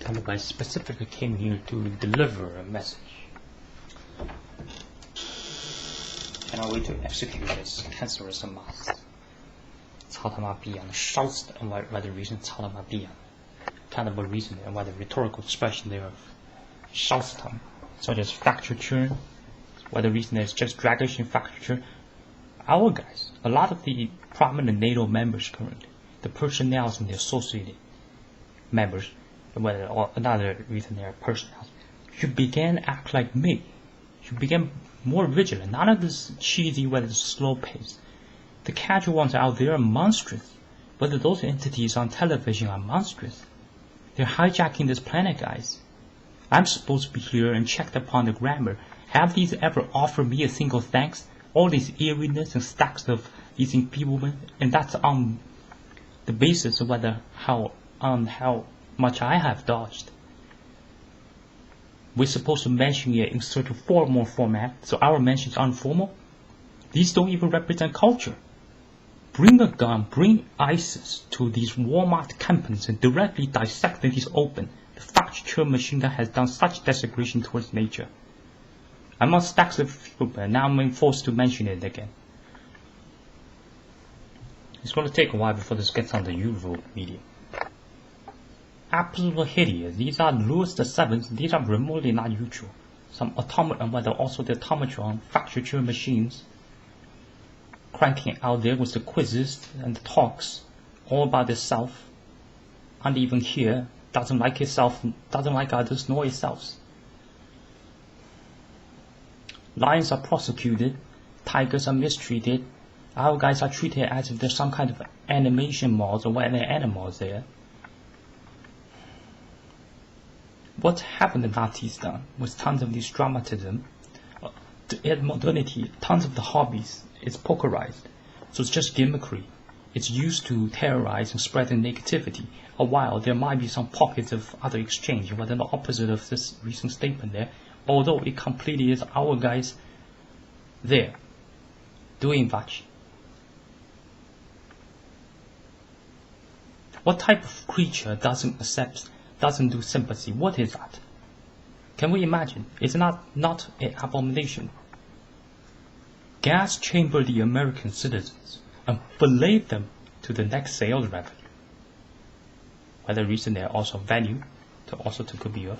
kind of I specifically came here to deliver a message. And our way to execute this cancerous mass. 操他妈逼样的，烧死的 and why the reason 操他妈逼样的 kind of a reason and why the rhetorical expression thereof 烧死他们 such as fracture, why the reason is just dragation fracture. Our guys, a lot of the prominent NATO members currently, the personnel and the associated members, whether or another reason they are personnel, should begin act like me. Should begin more vigilant. None of this cheesy, whether it's slow pace. The casual ones out there are monstrous. Whether those entities on television are monstrous. They're hijacking this planet, guys. I'm supposed to be here and checked upon the grammar. Have these ever offered me a single thanks? All these eeriness and stacks of these enfeeblement, and that's on the basis of how much I have dodged. We're supposed to mention it in sort of formal format, so our mention is informal. These don't even represent culture. Bring a gun, bring ISIS to these Walmart companies and directly dissect these open. The fracture machine that has done such desecration towards nature. I'm on stacks of fuel, but now I'm forced to mention it again. It's going to take a while before this gets on the usual media. Absolutely hideous. These are Louis the Seventh. These are remotely not usual. Some automaton, whether also the automatron fracture machines, cranking out there with the quizzes and the talks, all about itself, and even here, doesn't like itself, doesn't like others nor itself. Lions are prosecuted, tigers are mistreated, our guys are treated as if there's some kind of animation mods or whatever animals there. What haven't the Nazis done with tons of this dramatism? To add modernity, tons of the hobbies is pokerized, so it's just gimmickry. It's used to terrorize and spread the negativity. A while there might be some pockets of other exchange, whether the opposite of this recent statement there, although it completely is our guys there, doing much. What type of creature doesn't do sympathy? What is that? Can we imagine? It's not an abomination. Gas chamber the American citizens and fillet them to the next sales revenue. Whether reason they are also venue to could be of.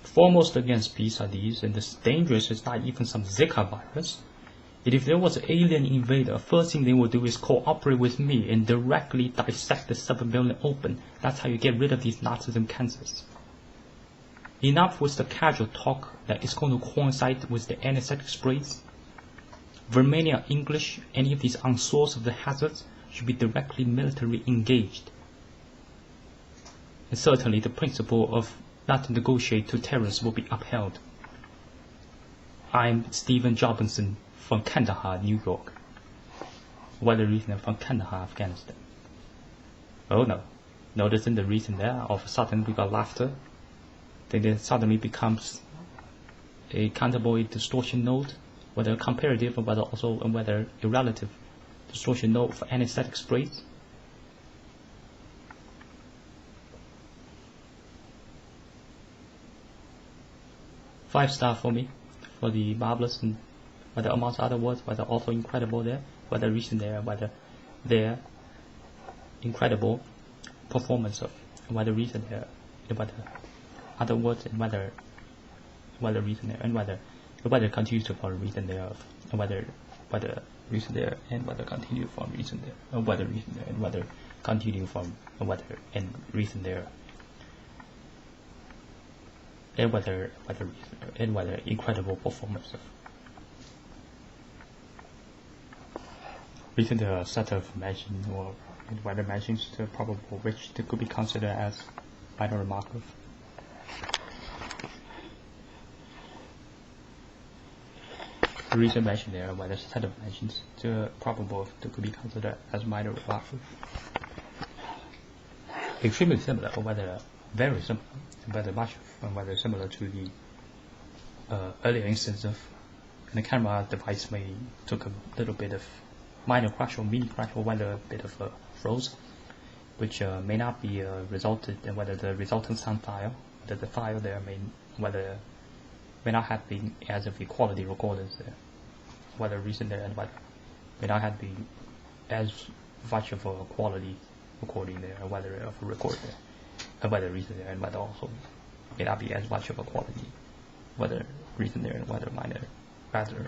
Foremost against peace are these, and this dangerous is not even some Zika virus. Yet if there was an alien invader, first thing they will do is cooperate with me and directly dissect the 7 billion open. That's how you get rid of these Nazis and cancers. Enough with the casual talk that is going to coincide with the anesthetic sprays. Vermania English, any of these unsourced of the hazards should be directly military engaged. And certainly the principle of not to negotiate to terrorists will be upheld. I'm Stephen Jobinson from Kandahar, New York. What the reason I'm from Kandahar, Afghanistan? Oh no. Noticing the reason there, all of a sudden we got laughter. Then it suddenly becomes a countable distortion node, whether comparative or whether a relative distortion node for anesthetic sprays. Five-star for me, for the marvelous and whether amongst other words, whether also incredible there, whether recent there, whether their incredible performance of, whether recent there, whether other words, and whether recent there, and whether continue to for reason thereof, and whether recent there, and whether continue from recent there, and whether recent there, and whether continue from whether and recent there. And whether incredible performance of recent set of mentions or whether mentions to probable which could be considered as minor remarkable. The reason mentioned there whether set of mentions to probable could be considered as minor remarkable. Extremely similar or whether very similar, whether similar to the earlier instance of, and the camera device may took a little bit of minor crash or mini crash or whether a bit of a froze, which may not be resulted in whether the resultant sound file, whether the file there may not have been as of equality recorded there, whether reason there and whether may not have been as much of a quality recording there, or whether of a record there, and whether reason there and whether also may not be as much of a quality, whether reason there and whether minor rather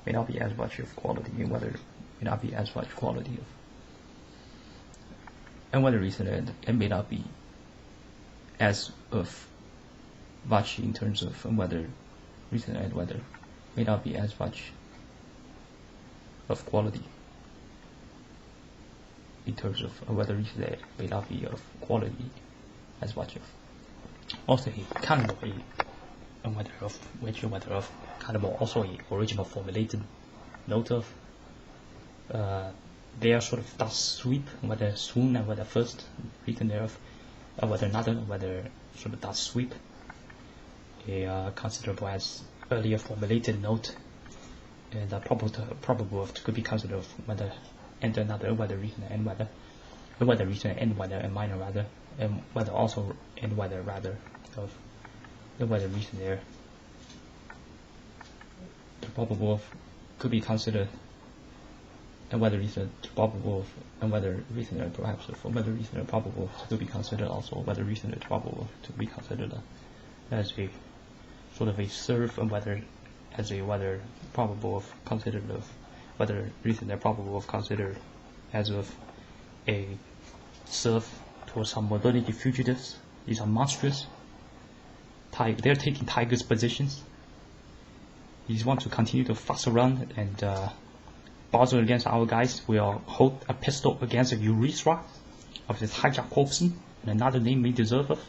may not be as much of quality and whether may not be as much quality of, and whether reason there and may not be as of much in terms of whether reason and whether may not be as much of quality in terms of whether reason there may not be of quality as much of. Also, a cannibal and whether of which whether of cannibal also a original formulated note of their sort of dust sweep, whether swoon and whether first reason thereof, whether another whether sort of dust sweep, a considerable as earlier formulated note, and probable of could be considered of whether and another whether reason and whether reason and whether and minor rather, and whether also and whether rather of the whether reason there the probable of could be considered, and whether reason probable of, and whether reason there perhaps of whether reason there probable to be considered also whether reason there probable to be considered as a sort of a serve, and whether as a whether probable of considered of whether reason there probable of considered as of a serve towards some modernity fugitives. These are monstrous. They're taking tigers' positions. These want to continue to fuss around and bother against our guys. We'll hold a pistol against a urethra of this hijacked corpse, and another name may deserve of,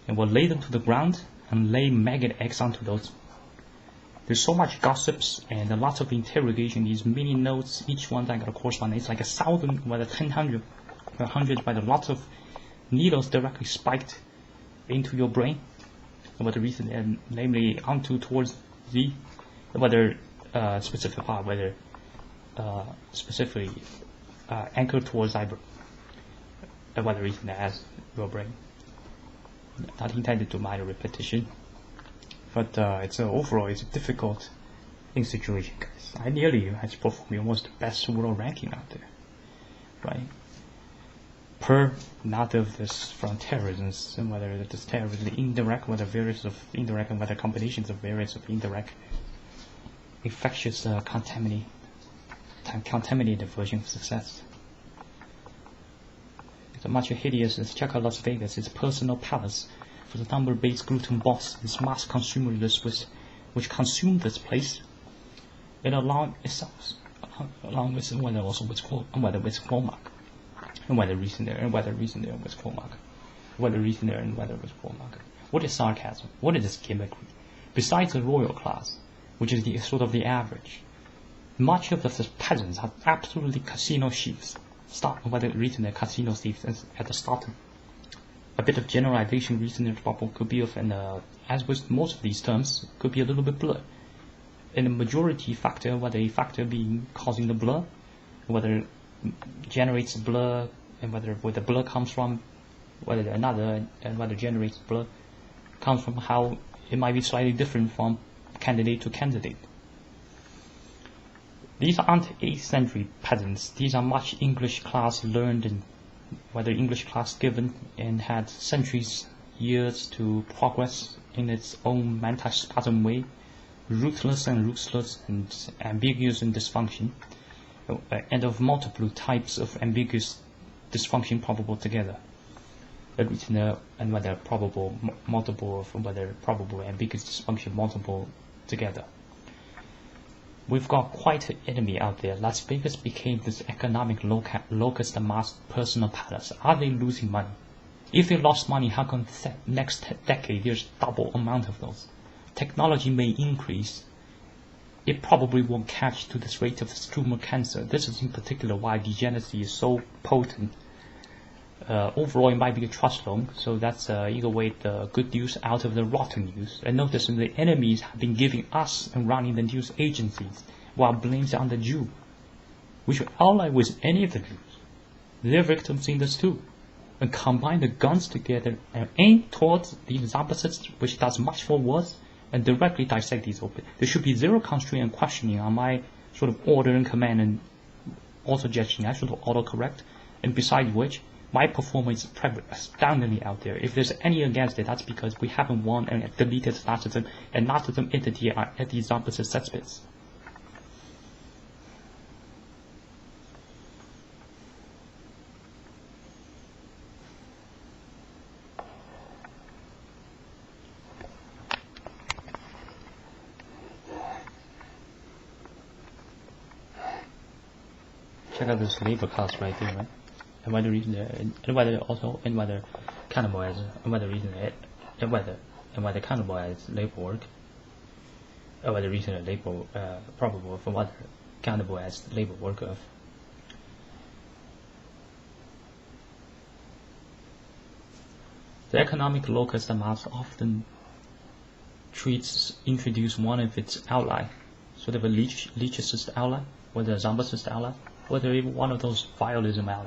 and we'll lay them to the ground and lay maggot eggs onto those. There's so much gossips and a lot of interrogation, these mini notes, each one that got a correspondent. It's like 1,000, whether 1,000, 100, by the lots of needles directly spiked into your brain, and whether reason and namely onto towards the whether specific part, whether specifically anchored towards eyebrow, and whether reason as your brain. Not intended to minor repetition, but it's overall it's a difficult situation, guys. I nearly has performed almost the best world ranking out there, right? Per not of this from terrorism, and whether this terrorism indirect, whether various of indirect, and whether combinations of various of indirect infectious contaminated version of success. It's a much hideous as Czech Las Vegas, its personal palace for the number-based gluten boss, its mass consumer list which consumed this place, and along itself, along with whether also with whether with Cormac, and whether reason there and whether reason there with Cormac, whether reason there and whether with Cormac. What is sarcasm? What is this gimmickry? Besides the royal class, which is the sort of the average, much of the peasants are absolutely casino thieves. Whether reason there casino thieves at the start. A bit of generalization reason there probably could be of, and as with most of these terms, could be a little bit blur. And the majority factor, whether a factor being causing the blur, whether generates blur, and whether where the blur comes from, whether another, and whether generates blur, comes from how it might be slightly different from candidate to candidate. These aren't 8th century peasants. These are much English class learned, and whether English class given and had centuries, years to progress in its own anti-spasm way, ruthless and ruthless and ambiguous in dysfunction, and of multiple types of ambiguous dysfunction probable together. And whether probable multiple of whether probable ambiguous dysfunction multiple together. We've got quite an enemy out there. Las Vegas became this economic locus of mass personal palace. Are they losing money? If they lost money, how come next decade there's double amount of those? Technology may increase. It probably won't catch to this rate of tumor cancer. This is in particular why degeneracy is so potent. Overall, it might be a trust loan, so that's either way the good news out of the rotten news. And notice the enemies have been giving us and running the news agencies, while blames on the Jew. We should ally with any of the groups, their victims in this too, and combine the guns together and aim towards these opposites, which does much more worse, and directly dissect these open. There should be zero constraint and questioning on my sort of order and command and auto-suggestion, actually auto-correct, and besides which, my performance is astoundingly out there. If there's any against it, that's because we haven't won and deleted Nazism, and Nazism entity are at these opposite cesspits. Check out this labor class right there, right? And whether reason and whether also and whether cannibal as and whether reason and whether cannibal as labor work, or whether reason labor probable for whether cannibal as labor work of. The economic locus Hamas often introduce one of its ally, sort of a leechist ally, whether a zombicist ally, whether even one of those vialism ally,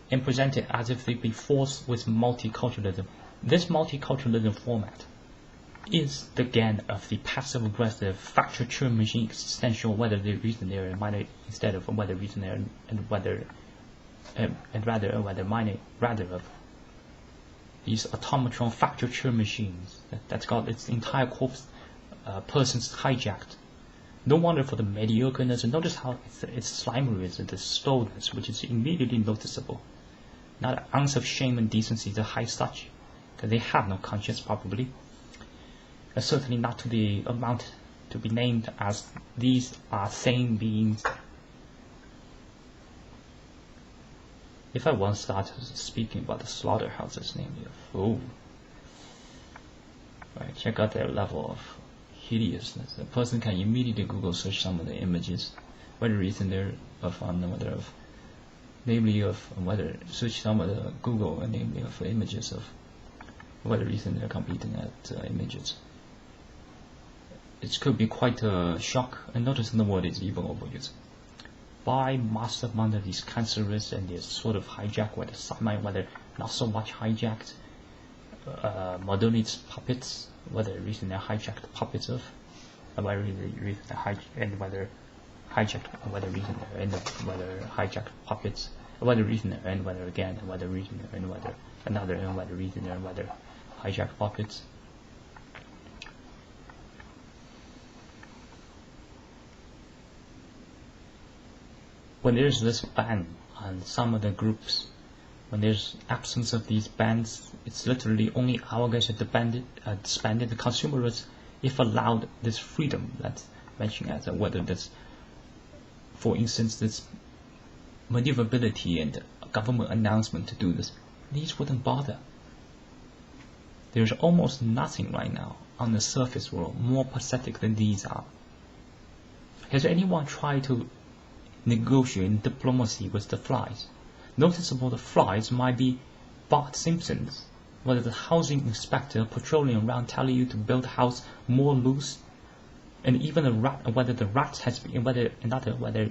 and present it as if they be forced with multiculturalism. This multiculturalism format is the GAN of the passive-aggressive factor churn machine existential, whether the reason there and minor instead of whether reason there and whether and whether minor rather of these automatron factor churn machines that's got its entire corpse persons hijacked. No wonder for the mediocreness, and notice how its slimery and the slowness, which is immediately noticeable. Not an ounce of shame and decency to hide such, because they have no conscience probably, and certainly not to the amount to be named as these are sane beings. If I once started speaking about the slaughterhouses, namely a fool, right, check out their level of hideousness. A person can immediately Google search some of the images, whether reason they're of whether of namely of whether search some of the Google and namely of images of whether reason they're completing at images. It could be quite a shock, and notice the word is even overused. By mass amount of these cancerous and this sort of hijack, whether whether not so much hijacked modernist puppets, whether reason they're hijacked puppets of, whether reason they're and whether hijacked, whether reason they're and whether hijacked puppets, whether reason they're and whether again, and whether reason they're and whether another, and whether reason they're and whether hijacked puppets. When there's this ban on some of the groups, when there's absence of these bans, it's literally only our guys that disbanded. The consumers, if allowed this freedom that's mentioned as whether this, for instance, this maneuverability and government announcement to do this, these wouldn't bother. There's almost nothing right now on the surface world more pathetic than these are. Has anyone tried to negotiate diplomacy with the flies? Noticeable the flies might be Bart Simpsons, whether the housing inspector patrolling around telling you to build a house more loose, and even the rat, whether the rat has been, whether another, whether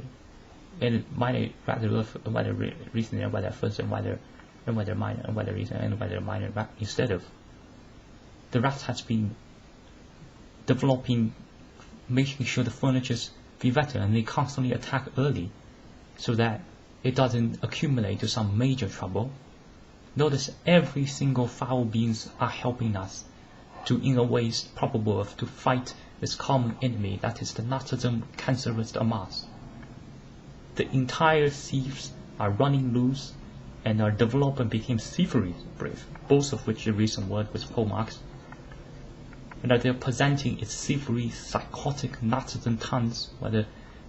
it might rather whether reason and whether first and whether minor and whether reason and whether minor rat instead of the rat has been developing, making sure the furniture's be better, and they constantly attack early so that it doesn't accumulate to some major trouble. Notice every single foul beings are helping us to, in a way probable of, to fight this common enemy that is the Nazism cancerous Hamas. The entire thieves are running loose and are developed and became thievery brave, both of which the recent word was Paul Marx, and that they're presenting its thievery, psychotic Nazism tons, whether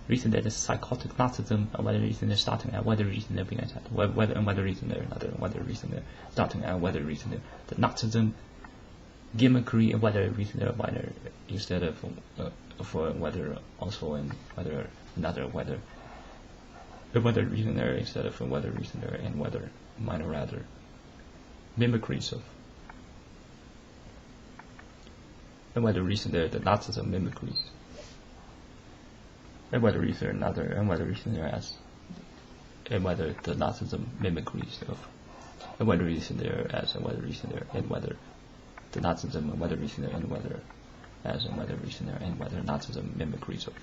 reason that is psychotic Nazism, or whether reason they're starting at, whether reason they're being attacked, whether and whether reason they're another, whether reason they're starting at, whether reason they're the Nazism gimmickry, and whether reason they're whether instead of for whether also and whether another, whether reason they're instead of whether reason they're and whether minor rather mimicries of. And whether reason they're the Nazism mimicries. and whether is there another, and whether is there as, and whether the Nazism mimicries of, and whether is there as, and whether is there, and whether the Nazism, and whether is there, and whether as, and whether is there, and whether Nazism mimicries of.